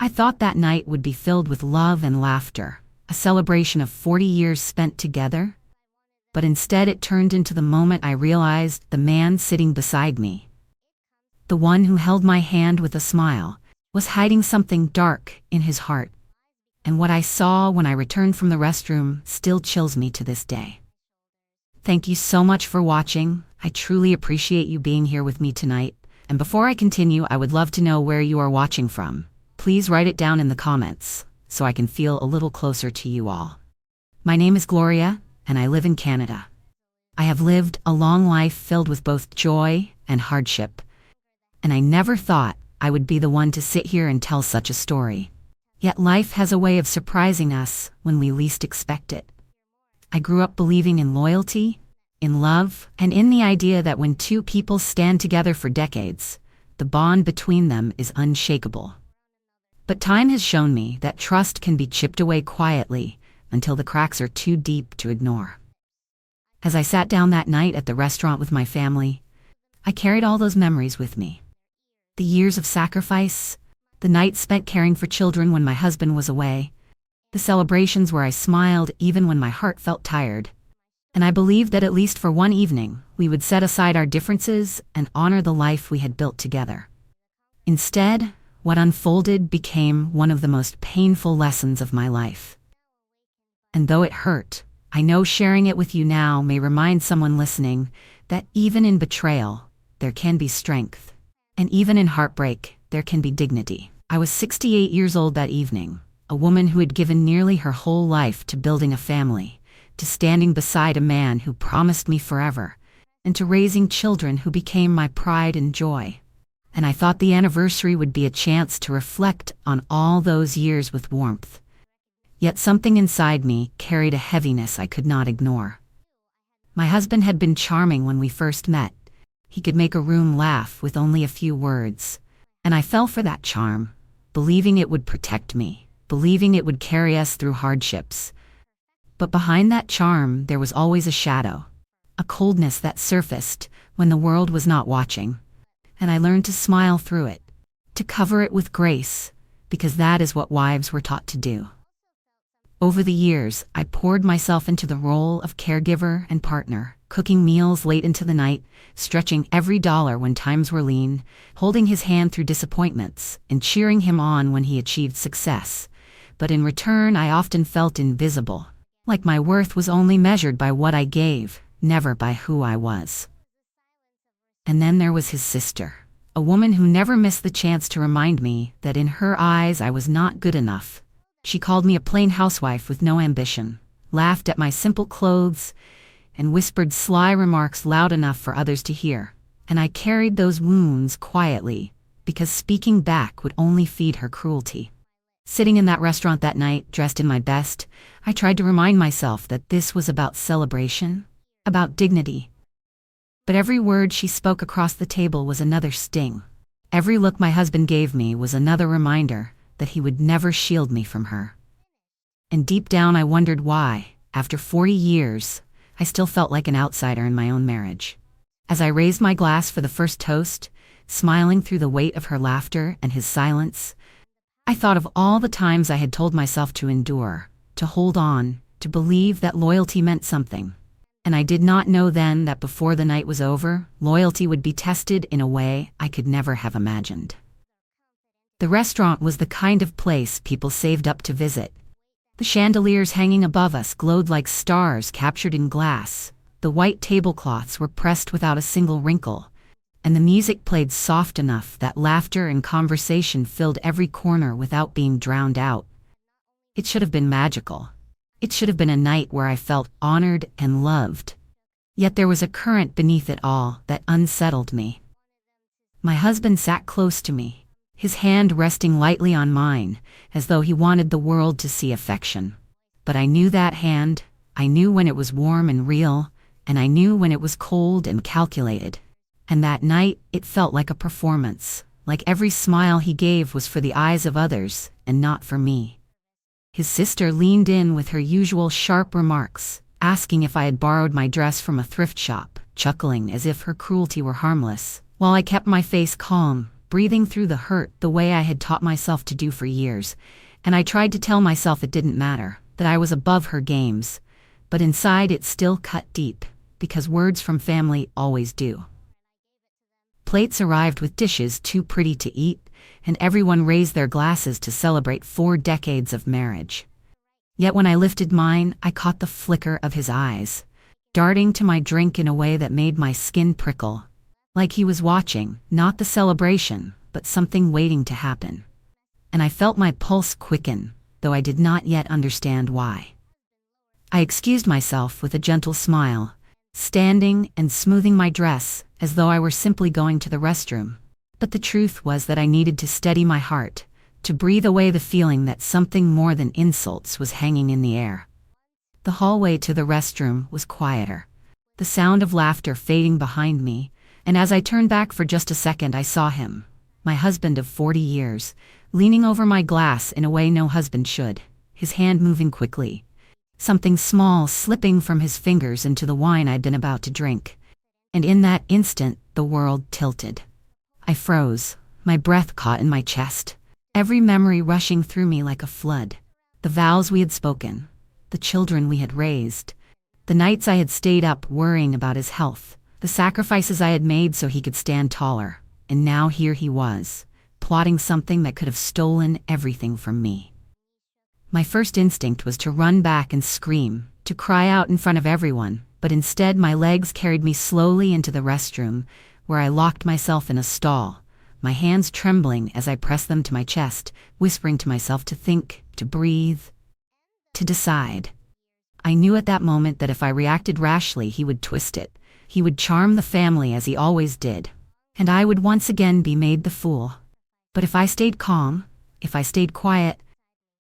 I thought that night would be filled with love and laughter, a celebration of 40 years spent together. But instead it turned into the moment I realized the man sitting beside me, the one who held my hand with a smile, was hiding something dark in his heart. And what I saw when I returned from the restroom still chills me to this day. Thank you so much for watching. I truly appreciate you being here with me tonight. And before I continue, I would love to know where you are watching from. Please write it down in the comments so I can feel a little closer to you all. My name is Gloria, and I live in Canada. I have lived a long life filled with both joy and hardship, and I never thought I would be the one to sit here and tell such a story. Yet life has a way of surprising us when we least expect it. I grew up believing in loyalty, in love, and in the idea that when two people stand together for decades, the bond between them is unshakable. But time has shown me that trust can be chipped away quietly until the cracks are too deep to ignore. As I sat down that night at the restaurant with my family, I carried all those memories with me. The years of sacrifice, the nights spent caring for children when my husband was away, the celebrations where I smiled even when my heart felt tired. And I believed that at least for one evening, we would set aside our differences and honor the life we had built together. Instead, what unfolded became one of the most painful lessons of my life. And though it hurt, I know sharing it with you now may remind someone listening that even in betrayal, there can be strength. And even in heartbreak, there can be dignity. I was 68 years old that evening, a woman who had given nearly her whole life to building a family, to standing beside a man who promised me forever, and to raising children who became my pride and joy. And I thought the anniversary would be a chance to reflect on all those years with warmth. Yet something inside me carried a heaviness I could not ignore. My husband had been charming when we first met. He could make a room laugh with only a few words. And I fell for that charm, believing it would protect me, believing it would carry us through hardships. But behind that charm, there was always a shadow, a coldness that surfaced when the world was not watching. And I learned to smile through it, to cover it with grace, because that is what wives were taught to do. Over the years, I poured myself into the role of caregiver and partner, cooking meals late into the night, stretching every dollar when times were lean, holding his hand through disappointments, and cheering him on when he achieved success. But in return, I often felt invisible, like my worth was only measured by what I gave, never by who I was. And then there was his sister, a woman who never missed the chance to remind me that in her eyes I was not good enough. She called me a plain housewife with no ambition, laughed at my simple clothes, and whispered sly remarks loud enough for others to hear. And I carried those wounds quietly, because speaking back would only feed her cruelty. Sitting in that restaurant that night, dressed in my best, I tried to remind myself that this was about celebration, about dignity. But every word she spoke across the table was another sting. Every look my husband gave me was another reminder that he would never shield me from her. And deep down I wondered why, after 40 years, I still felt like an outsider in my own marriage. As I raised my glass for the first toast, smiling through the weight of her laughter and his silence, I thought of all the times I had told myself to endure, to hold on, to believe that loyalty meant something. And I did not know then that before the night was over, loyalty would be tested in a way I could never have imagined. The restaurant was the kind of place people saved up to visit. The chandeliers hanging above us glowed like stars captured in glass. The white tablecloths were pressed without a single wrinkle, and the music played soft enough that laughter and conversation filled every corner without being drowned out. It should have been magical. It should have been a night where I felt honored and loved. Yet there was a current beneath it all that unsettled me. My husband sat close to me, his hand resting lightly on mine, as though he wanted the world to see affection. But I knew that hand. I knew when it was warm and real, and I knew when it was cold and calculated. And that night, it felt like a performance, like every smile he gave was for the eyes of others, and not for me. His sister leaned in with her usual sharp remarks, asking if I had borrowed my dress from a thrift shop, chuckling as if her cruelty were harmless, while I kept my face calm, breathing through the hurt the way I had taught myself to do for years, and I tried to tell myself it didn't matter, that I was above her games. But inside it still cut deep, because words from family always do. Plates arrived with dishes too pretty to eat, and everyone raised their glasses to celebrate 4 decades of marriage. Yet when I lifted mine, I caught the flicker of his eyes, darting to my drink in a way that made my skin prickle. Like he was watching, not the celebration, but something waiting to happen. And I felt my pulse quicken, though I did not yet understand why. I excused myself with a gentle smile, standing and smoothing my dress as though I were simply going to the restroom. But the truth was that I needed to steady my heart, to breathe away the feeling that something more than insults was hanging in the air. The hallway to the restroom was quieter, the sound of laughter fading behind me, and as I turned back for just a second I saw him, my husband of 40 years, leaning over my glass in a way no husband should, his hand moving quickly, something small slipping from his fingers into the wine I'd been about to drink. And in that instant, the world tilted. I froze, my breath caught in my chest, every memory rushing through me like a flood. The vows we had spoken, the children we had raised, the nights I had stayed up worrying about his health, the sacrifices I had made so he could stand taller, and now here he was, plotting something that could have stolen everything from me. My first instinct was to run back and scream, to cry out in front of everyone, but instead my legs carried me slowly into the restroom, where I locked myself in a stall, my hands trembling as I pressed them to my chest, whispering to myself to think, to breathe, to decide. I knew at that moment that if I reacted rashly, he would twist it. He would charm the family as he always did, and I would once again be made the fool. But if I stayed calm, if I stayed quiet,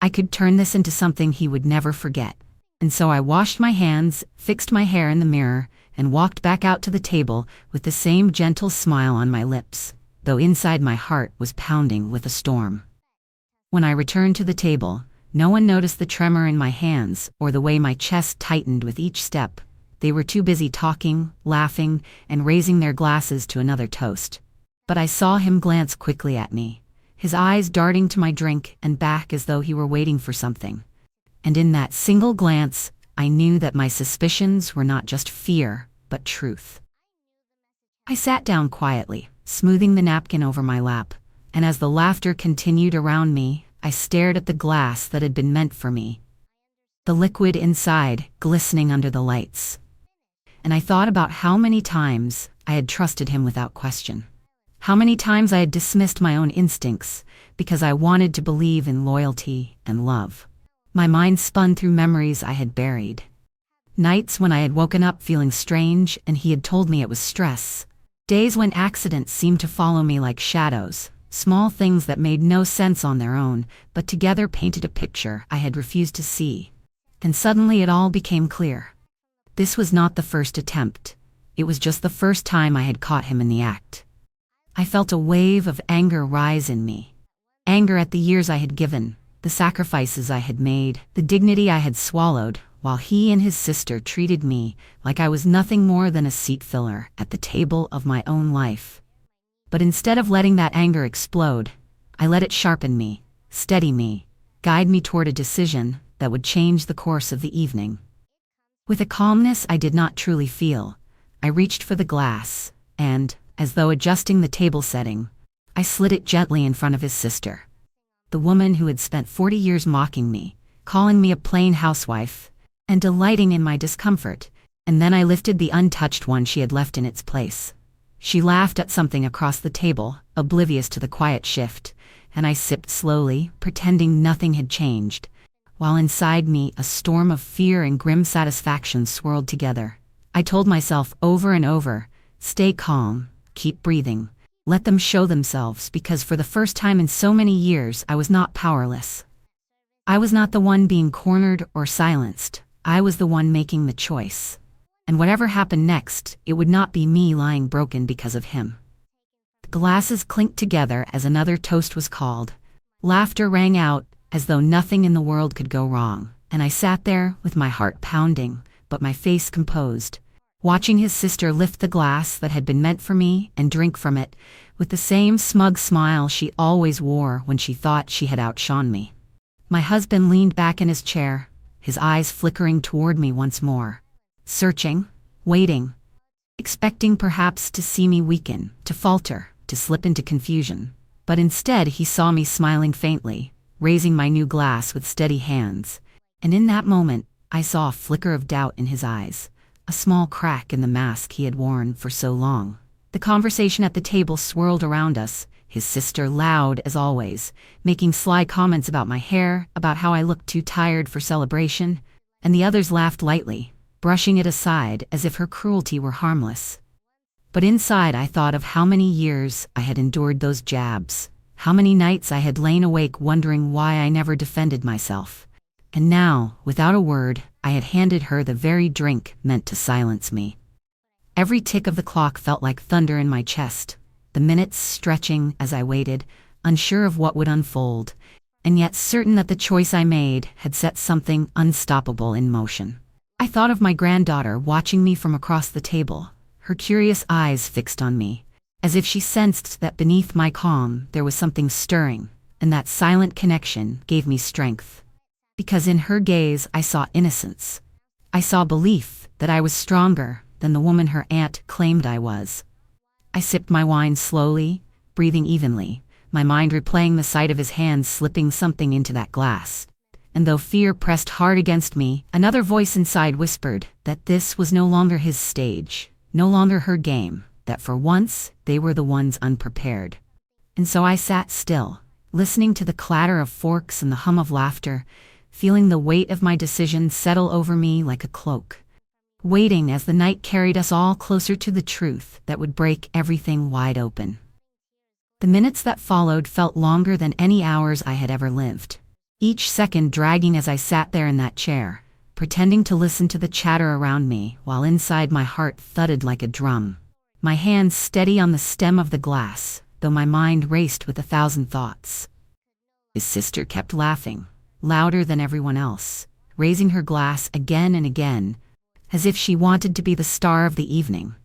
I could turn this into something he would never forget. And so I washed my hands, fixed my hair in the mirror, and walked back out to the table with the same gentle smile on my lips, though inside my heart was pounding with a storm. When I returned to the table, no one noticed the tremor in my hands or the way my chest tightened with each step. They were too busy talking, laughing, and raising their glasses to another toast. But I saw him glance quickly at me, his eyes darting to my drink and back as though he were waiting for something. And in that single glance, I knew that my suspicions were not just fear, but truth. I sat down quietly, smoothing the napkin over my lap, and as the laughter continued around me, I stared at the glass that had been meant for me, the liquid inside glistening under the lights. And I thought about how many times I had trusted him without question. How many times I had dismissed my own instincts because I wanted to believe in loyalty and love. My mind spun through memories I had buried. Nights when I had woken up feeling strange and he had told me it was stress. Days when accidents seemed to follow me like shadows, small things that made no sense on their own, but together painted a picture I had refused to see. And suddenly it all became clear. This was not the first attempt. It was just the first time I had caught him in the act. I felt a wave of anger rise in me. Anger at the years I had given, the sacrifices I had made, the dignity I had swallowed, while he and his sister treated me like I was nothing more than a seat filler at the table of my own life. But instead of letting that anger explode, I let it sharpen me, steady me, guide me toward a decision that would change the course of the evening. With a calmness I did not truly feel, I reached for the glass, and, as though adjusting the table setting, I slid it gently in front of his sister. The woman who had spent 40 years mocking me, calling me a plain housewife, and delighting in my discomfort, and then I lifted the untouched one she had left in its place. She laughed at something across the table, oblivious to the quiet shift, and I sipped slowly, pretending nothing had changed, while inside me a storm of fear and grim satisfaction swirled together. I told myself over and over, stay calm, keep breathing, let them show themselves, because for the first time in so many years I was not powerless. I was not the one being cornered or silenced, I was the one making the choice. And whatever happened next, it would not be me lying broken because of him. The glasses clinked together as another toast was called. Laughter rang out, as though nothing in the world could go wrong, and I sat there with my heart pounding, but my face composed. watching his sister lift the glass that had been meant for me and drink from it with the same smug smile she always wore when she thought she had outshone me. My husband leaned back in his chair, his eyes flickering toward me once more, searching, waiting, expecting perhaps to see me weaken, to falter, to slip into confusion. But instead he saw me smiling faintly, raising my new glass with steady hands, and in that moment I saw a flicker of doubt in his eyes, a small crack in the mask he had worn for so long. The conversation at the table swirled around us, his sister loud as always, making sly comments about my hair, about how I looked too tired for celebration, and the others laughed lightly, brushing it aside as if her cruelty were harmless. But inside I thought of how many years I had endured those jabs, how many nights I had lain awake wondering why I never defended myself. And now, without a word, I had handed her the very drink meant to silence me. Every tick of the clock felt like thunder in my chest, the minutes stretching as I waited, unsure of what would unfold, and yet certain that the choice I made had set something unstoppable in motion. I thought of my granddaughter watching me from across the table, her curious eyes fixed on me, as if she sensed that beneath my calm there was something stirring, and that silent connection gave me strength. Because in her gaze I saw innocence. I saw belief that I was stronger than the woman her aunt claimed I was. I sipped my wine slowly, breathing evenly, my mind replaying the sight of his hands slipping something into that glass. And though fear pressed hard against me, another voice inside whispered that this was no longer his stage, no longer her game, that for once they were the ones unprepared. And so I sat still, listening to the clatter of forks and the hum of laughter, feeling the weight of my decision settle over me like a cloak, waiting as the night carried us all closer to the truth that would break everything wide open. The minutes that followed felt longer than any hours I had ever lived, each second dragging as I sat there in that chair, pretending to listen to the chatter around me while inside my heart thudded like a drum, my hands steady on the stem of the glass, though my mind raced with 1,000 thoughts. His sister kept laughing, louder than everyone else, raising her glass again and again, as if she wanted to be the star of the evening.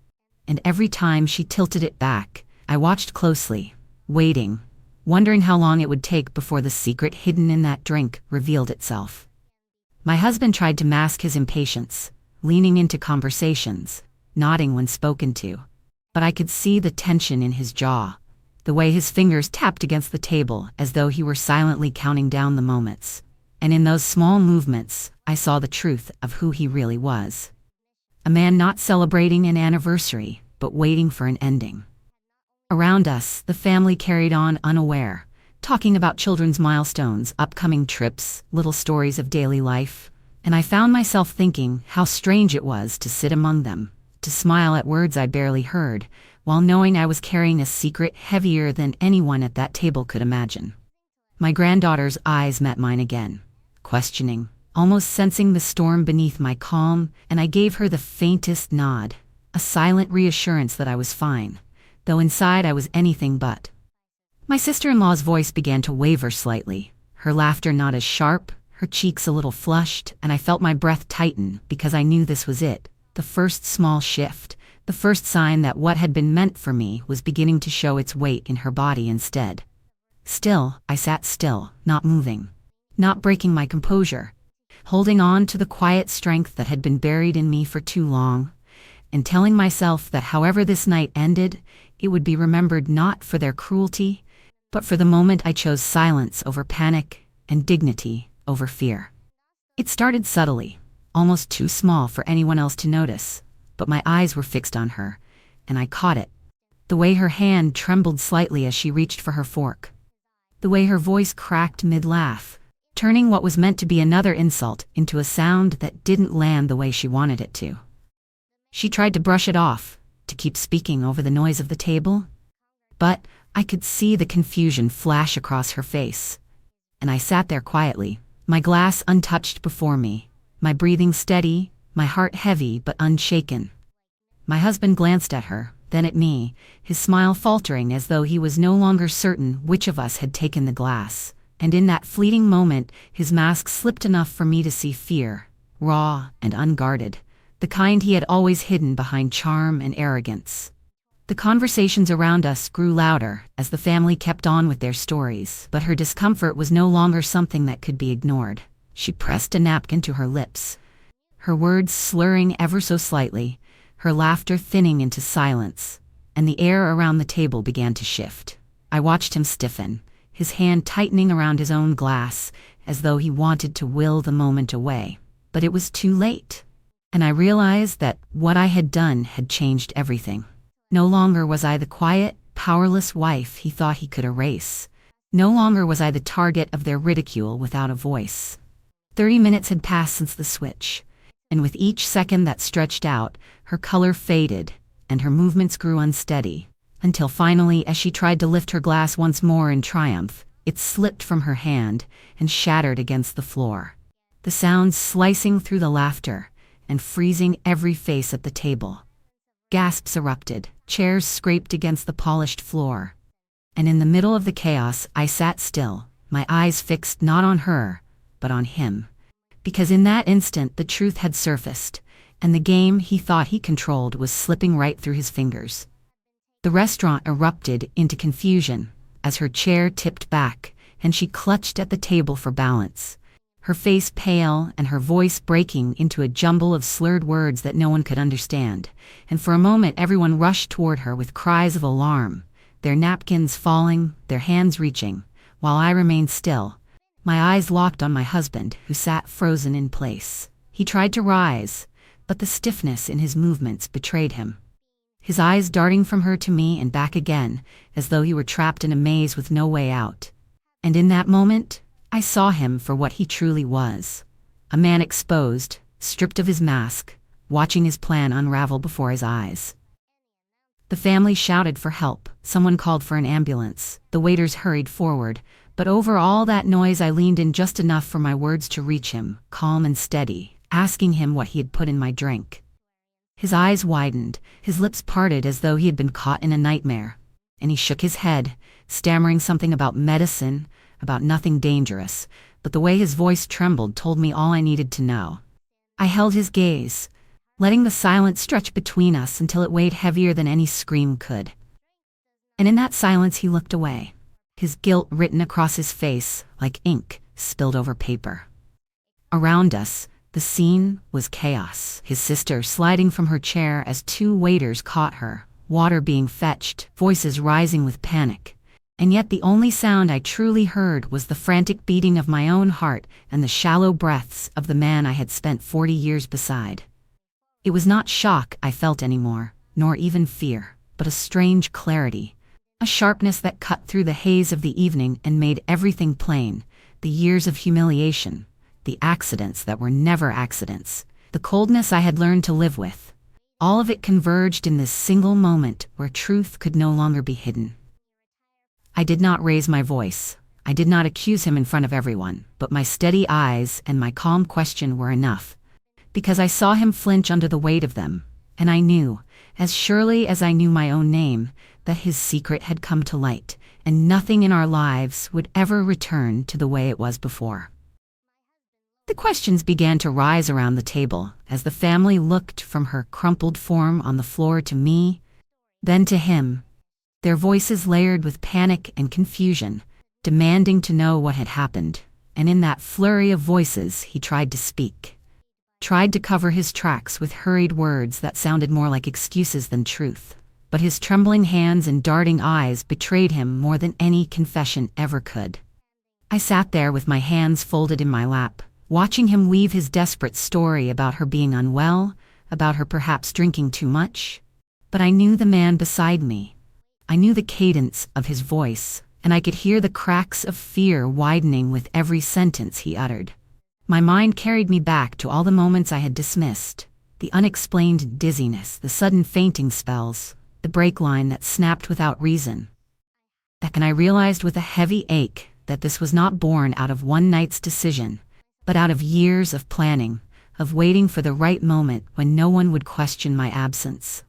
And every time she tilted it back, I watched closely, waiting, wondering how long it would take before the secret hidden in that drink revealed itself. My husband tried to mask his impatience, leaning into conversations, nodding when spoken to, but I could see the tension in his jaw, the way his fingers tapped against the table as though he were silently counting down the moments. And in those small movements, I saw the truth of who he really was. A man not celebrating an anniversary, but waiting for an ending. Around us, the family carried on unaware, talking about children's milestones, upcoming trips, little stories of daily life, and I found myself thinking how strange it was to sit among them, to smile at words I barely heard, while knowing I was carrying a secret heavier than anyone at that table could imagine. My granddaughter's eyes met mine again, questioning, almost sensing the storm beneath my calm, and I gave her the faintest nod, a silent reassurance that I was fine, though inside I was anything but. My sister-in-law's voice began to waver slightly, her laughter not as sharp, her cheeks a little flushed, and I felt my breath tighten because I knew this was it, the first small shift, the first sign that what had been meant for me was beginning to show its weight in her body instead. Still, I sat still, not moving, not breaking my composure, holding on to the quiet strength that had been buried in me for too long, and telling myself that however this night ended, it would be remembered not for their cruelty, but for the moment I chose silence over panic and dignity over fear. It started subtly, almost too small for anyone else to notice, but my eyes were fixed on her, and I caught it. The way her hand trembled slightly as she reached for her fork. The way her voice cracked mid-laugh, turning what was meant to be another insult into a sound that didn't land the way she wanted it to. She tried to brush it off, to keep speaking over the noise of the table, but I could see the confusion flash across her face, and I sat there quietly, my glass untouched before me, my breathing steady, my heart heavy but unshaken. My husband glanced at her, then at me, his smile faltering as though he was no longer certain which of us had taken the glass, and in that fleeting moment his mask slipped enough for me to see fear, raw and unguarded, the kind he had always hidden behind charm and arrogance. The conversations around us grew louder as the family kept on with their stories, but her discomfort was no longer something that could be ignored. She pressed a napkin to her lips, her words slurring ever so slightly, her laughter thinning into silence, and the air around the table began to shift. I watched him stiffen, his hand tightening around his own glass, as though he wanted to will the moment away. But it was too late, and I realized that what I had done had changed everything. No longer was I the quiet, powerless wife he thought he could erase. No longer was I the target of their ridicule without a voice. 30 minutes had passed since the switch, and with each second that stretched out, her color faded, and her movements grew unsteady, until finally, as she tried to lift her glass once more in triumph, it slipped from her hand and shattered against the floor. The sounds slicing through the laughter and freezing every face at the table. Gasps erupted, chairs scraped against the polished floor. And in the middle of the chaos, I sat still, my eyes fixed not on her, but on him. Because in that instant, the truth had surfaced, and the game he thought he controlled was slipping right through his fingers. The restaurant erupted into confusion as her chair tipped back, and she clutched at the table for balance, her face pale and her voice breaking into a jumble of slurred words that no one could understand. And for a moment everyone rushed toward her with cries of alarm, their napkins falling, their hands reaching, while I remained still, my eyes locked on my husband, who sat frozen in place. He tried to rise, but the stiffness in his movements betrayed him. His eyes darting from her to me and back again, as though he were trapped in a maze with no way out. And in that moment, I saw him for what he truly was. A man exposed, stripped of his mask, watching his plan unravel before his eyes. The family shouted for help, someone called for an ambulance, the waiters hurried forward, but over all that noise I leaned in just enough for my words to reach him, calm and steady, asking him what he had put in my drink. His eyes widened, his lips parted as though he had been caught in a nightmare, and he shook his head, stammering something about medicine, about nothing dangerous, but the way his voice trembled told me all I needed to know. I held his gaze, letting the silence stretch between us until it weighed heavier than any scream could. And in that silence he looked away, his guilt written across his face like ink spilled over paper. Around us, the scene was chaos, his sister sliding from her chair as two waiters caught her, water being fetched, voices rising with panic. And yet the only sound I truly heard was the frantic beating of my own heart and the shallow breaths of the man I had spent 40 years beside. It was not shock I felt anymore, nor even fear, but a strange clarity, a sharpness that cut through the haze of the evening and made everything plain, the years of humiliation, the accidents that were never accidents, the coldness I had learned to live with. All of it converged in this single moment where truth could no longer be hidden. I did not raise my voice. I did not accuse him in front of everyone, but my steady eyes and my calm question were enough, because I saw him flinch under the weight of them, and I knew, as surely as I knew my own name, that his secret had come to light, and nothing in our lives would ever return to the way it was before. The questions began to rise around the table as the family looked from her crumpled form on the floor to me, then to him, their voices layered with panic and confusion, demanding to know what had happened. And in that flurry of voices he tried to speak, tried to cover his tracks with hurried words that sounded more like excuses than truth. But his trembling hands and darting eyes betrayed him more than any confession ever could. I sat there with my hands folded in my lap, watching him weave his desperate story about her being unwell, about her perhaps drinking too much. But I knew the man beside me. I knew the cadence of his voice, and I could hear the cracks of fear widening with every sentence he uttered. My mind carried me back to all the moments I had dismissed, the unexplained dizziness, the sudden fainting spells, the brake line that snapped without reason. And I realized with a heavy ache that this was not born out of one night's decision, but out of years of planning, of waiting for the right moment when no one would question my absence.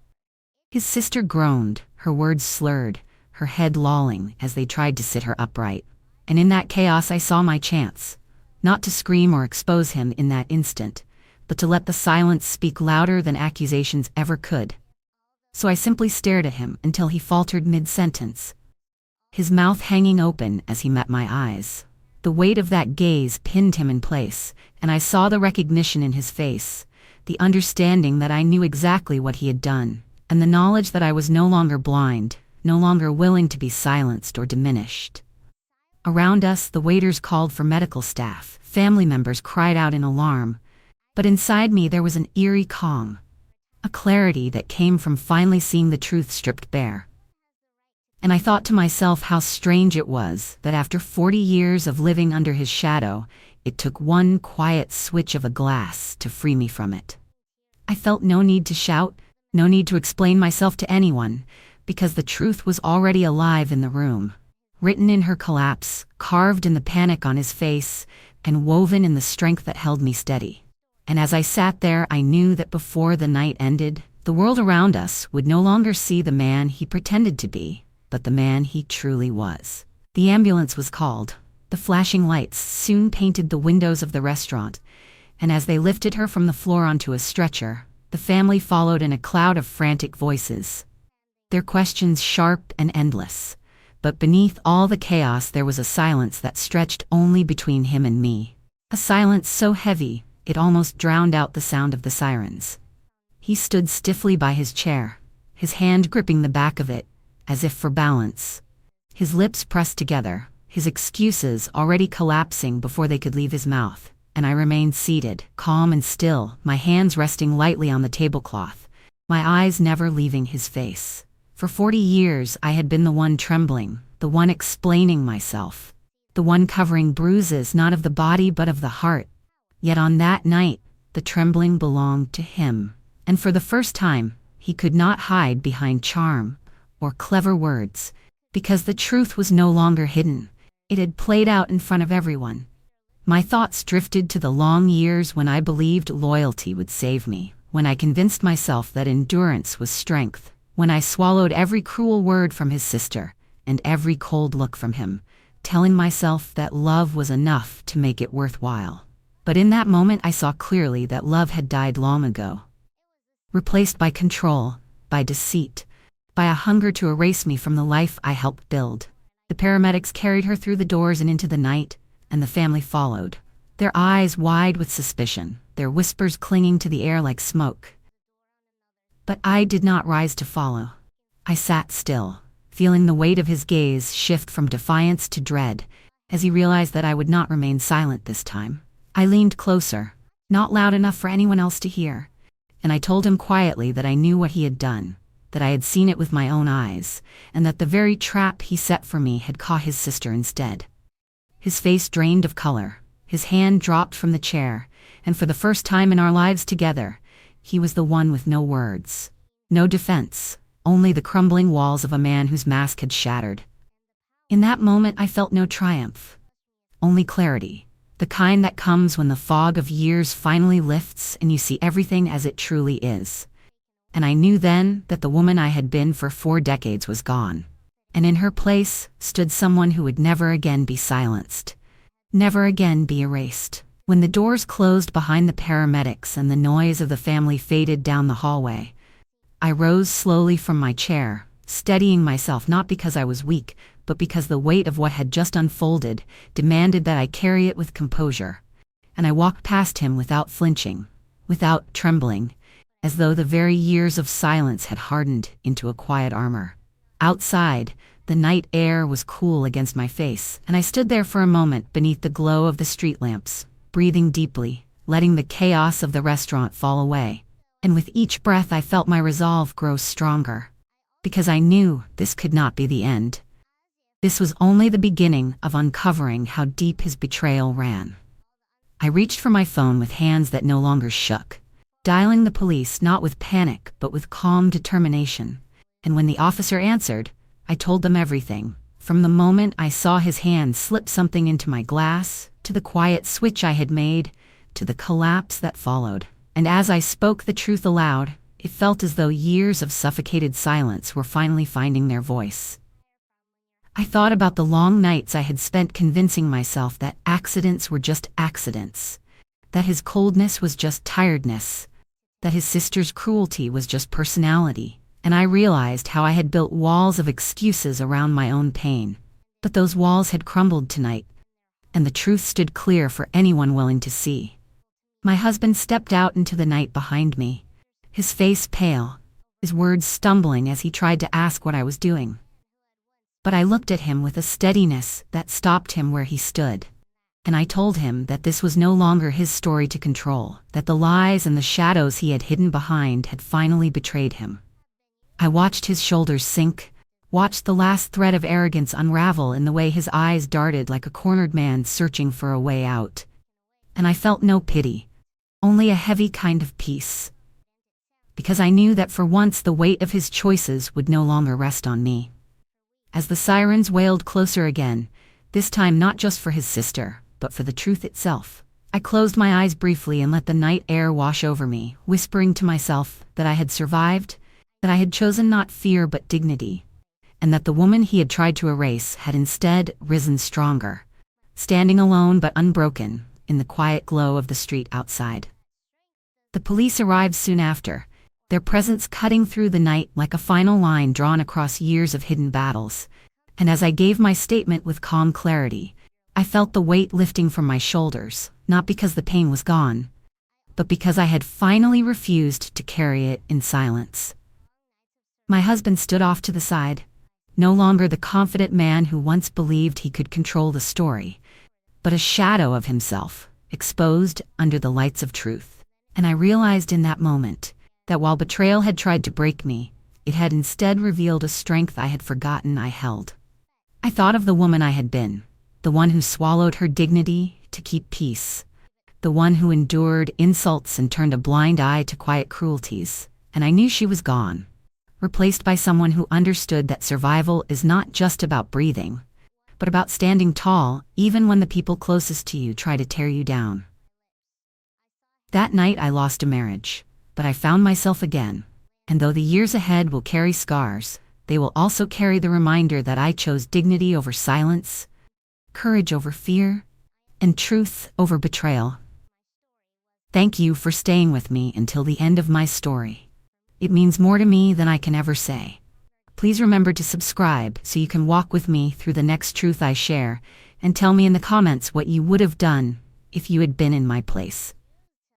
His sister groaned, her words slurred, her head lolling as they tried to sit her upright. And in that chaos I saw my chance, not to scream or expose him in that instant, but to let the silence speak louder than accusations ever could. So I simply stared at him until he faltered mid-sentence, his mouth hanging open as he met my eyes. The weight of that gaze pinned him in place, and I saw the recognition in his face, the understanding that I knew exactly what he had done, and the knowledge that I was no longer blind, no longer willing to be silenced or diminished. Around us, the waiters called for medical staff, family members cried out in alarm, but inside me there was an eerie calm, a clarity that came from finally seeing the truth stripped bare. And I thought to myself how strange it was that after 40 years of living under his shadow, it took one quiet switch of a glass to free me from it. I felt no need to shout, no need to explain myself to anyone, because the truth was already alive in the room, written in her collapse, carved in the panic on his face, and woven in the strength that held me steady. And as I sat there, I knew that before the night ended, the world around us would no longer see the man he pretended to be, but the man he truly was. The ambulance was called. The flashing lights soon painted the windows of the restaurant, and as they lifted her from the floor onto a stretcher, the family followed in a cloud of frantic voices, their questions sharp and endless. But beneath all the chaos there was a silence that stretched only between him and me. A silence so heavy, it almost drowned out the sound of the sirens. He stood stiffly by his chair, his hand gripping the back of it, as if for balance. His lips pressed together, his excuses already collapsing before they could leave his mouth, and I remained seated, calm and still, my hands resting lightly on the tablecloth, my eyes never leaving his face. For 40 years I had been the one trembling, the one explaining myself, the one covering bruises not of the body but of the heart. Yet on that night, the trembling belonged to him, and for the first time, he could not hide behind charm or clever words, because the truth was no longer hidden. It had played out in front of everyone. My thoughts drifted to the long years when I believed loyalty would save me, when I convinced myself that endurance was strength, when I swallowed every cruel word from his sister and every cold look from him, telling myself that love was enough to make it worthwhile. But in that moment I saw clearly that love had died long ago, replaced by control, by deceit, by a hunger to erase me from the life I helped build. The paramedics carried her through the doors and into the night, and the family followed, their eyes wide with suspicion, their whispers clinging to the air like smoke. But I did not rise to follow. I sat still, feeling the weight of his gaze shift from defiance to dread, as he realized that I would not remain silent this time. I leaned closer, not loud enough for anyone else to hear, and I told him quietly that I knew what he had done, that I had seen it with my own eyes, and that the very trap he set for me had caught his sister instead. His face drained of color, his hand dropped from the chair, and for the first time in our lives together, he was the one with no words, no defense, only the crumbling walls of a man whose mask had shattered. In that moment I felt no triumph, only clarity, the kind that comes when the fog of years finally lifts and you see everything as it truly is. And I knew then that the woman I had been for 4 decades was gone, and in her place stood someone who would never again be silenced, never again be erased. When the doors closed behind the paramedics and the noise of the family faded down the hallway, I rose slowly from my chair, steadying myself not because I was weak, but because the weight of what had just unfolded demanded that I carry it with composure. And I walked past him without flinching, without trembling, as though the very years of silence had hardened into a quiet armor. Outside, the night air was cool against my face, and I stood there for a moment beneath the glow of the street lamps, breathing deeply, letting the chaos of the restaurant fall away. And with each breath I felt my resolve grow stronger, because I knew this could not be the end. This was only the beginning of uncovering how deep his betrayal ran. I reached for my phone with hands that no longer shook, dialing the police not with panic but with calm determination. And when the officer answered, I told them everything, from the moment I saw his hand slip something into my glass, to the quiet switch I had made, to the collapse that followed. And as I spoke the truth aloud, it felt as though years of suffocated silence were finally finding their voice. I thought about the long nights I had spent convincing myself that accidents were just accidents, that his coldness was just tiredness, that his sister's cruelty was just personality, and I realized how I had built walls of excuses around my own pain. But those walls had crumbled tonight, and the truth stood clear for anyone willing to see. My husband stepped out into the night behind me, his face pale, his words stumbling as he tried to ask what I was doing. But I looked at him with a steadiness that stopped him where he stood. And I told him that this was no longer his story to control, that the lies and the shadows he had hidden behind had finally betrayed him. I watched his shoulders sink, watched the last thread of arrogance unravel in the way his eyes darted like a cornered man searching for a way out. And I felt no pity, only a heavy kind of peace. Because I knew that for once the weight of his choices would no longer rest on me. As the sirens wailed closer again, this time not just for his sister, but for the truth itself, I closed my eyes briefly and let the night air wash over me, whispering to myself that I had survived, that I had chosen not fear but dignity, and that the woman he had tried to erase had instead risen stronger, standing alone but unbroken in the quiet glow of the street outside. The police arrived soon after, their presence cutting through the night like a final line drawn across years of hidden battles, and as I gave my statement with calm clarity, I felt the weight lifting from my shoulders, not because the pain was gone, but because I had finally refused to carry it in silence. My husband stood off to the side, no longer the confident man who once believed he could control the story, but a shadow of himself, exposed under the lights of truth. And I realized in that moment that while betrayal had tried to break me, it had instead revealed a strength I had forgotten I held. I thought of the woman I had been, the one who swallowed her dignity to keep peace, the one who endured insults and turned a blind eye to quiet cruelties, and I knew she was gone, replaced by someone who understood that survival is not just about breathing, but about standing tall even when the people closest to you try to tear you down. That night I lost a marriage, but I found myself again, and though the years ahead will carry scars, they will also carry the reminder that I chose dignity over silence, courage over fear, and truth over betrayal. Thank you for staying with me until the end of my story. It means more to me than I can ever say. Please remember to subscribe so you can walk with me through the next truth I share, and tell me in the comments what you would have done if you had been in my place.